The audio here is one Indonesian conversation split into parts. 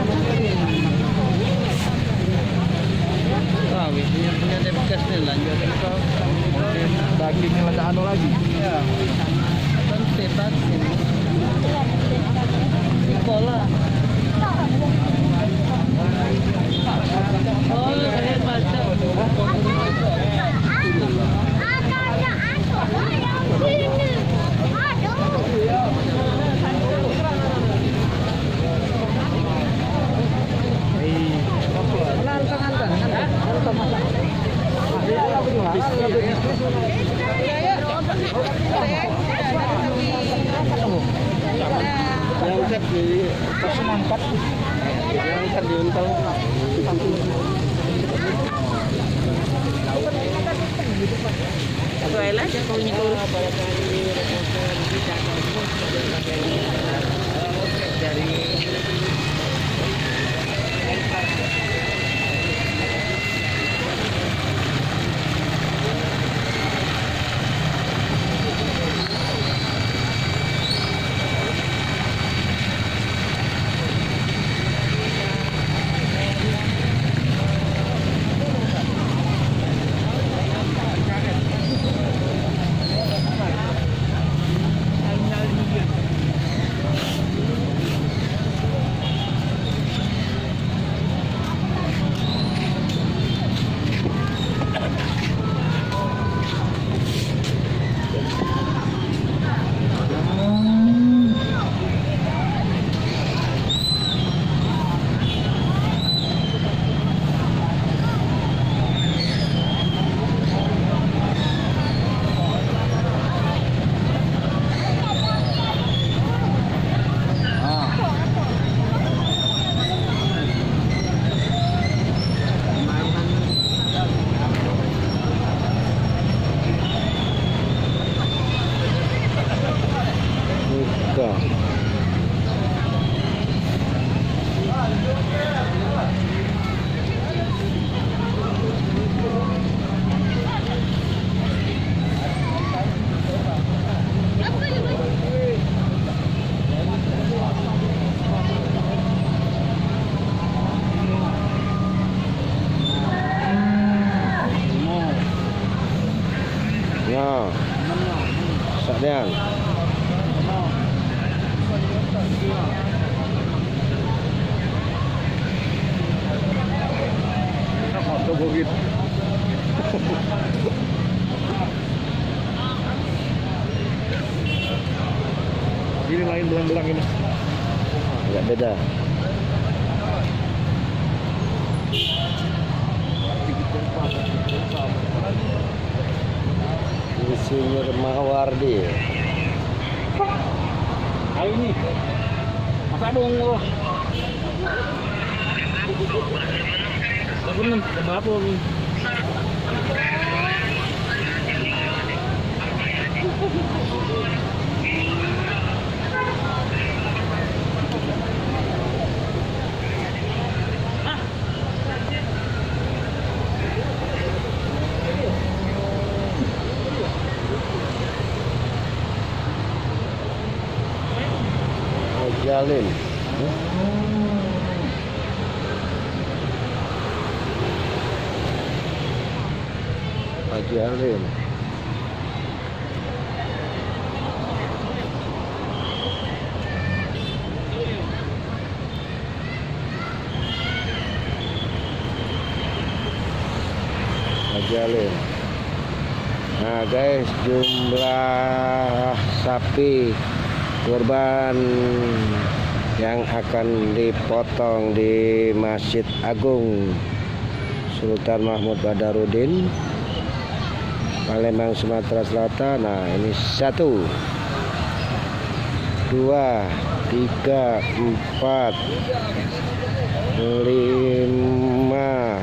Ada endingnya nggak anu lagi. Iya. Setan. Bola. Oh, saya baca. Yang di Pasunangkat, yang di Untel. Suela aja kau nyikul. Dari Nah, sakdian. Foto bukit. Ini lain belang-belang ini. Agak beda. Insinyur Mawardi. Ayo ini. Masa dong lo. Bener, berapa ini? Jalin. Jalin. Jalin. Nah guys, jumlah sapi kurban yang akan dipotong di Masjid Agung Sultan Mahmud Badarudin, Palembang, Sumatera Selatan. Nah ini 1, 2, 3, 4, 5,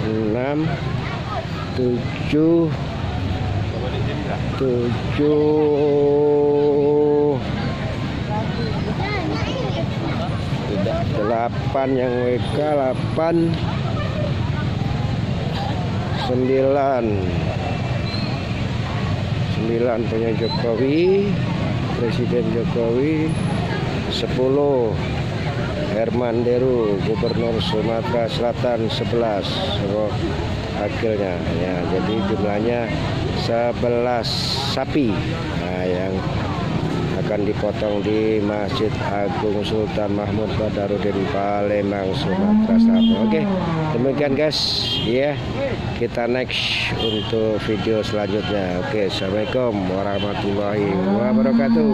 6, 7, 8 yang WK, 8, 9 punya Jokowi, Presiden Jokowi, 10 Herman Deru, Gubernur Sumatera Selatan 11 wakilnya ya. Jadi jumlahnya 11 sapi yang akan dipotong di Masjid Agung Sultan Mahmud Badarudin Palembang, Sumatera Selatan. Oke, demikian guys ya. Kita next untuk video selanjutnya. Oke, assalamualaikum warahmatullahi wabarakatuh.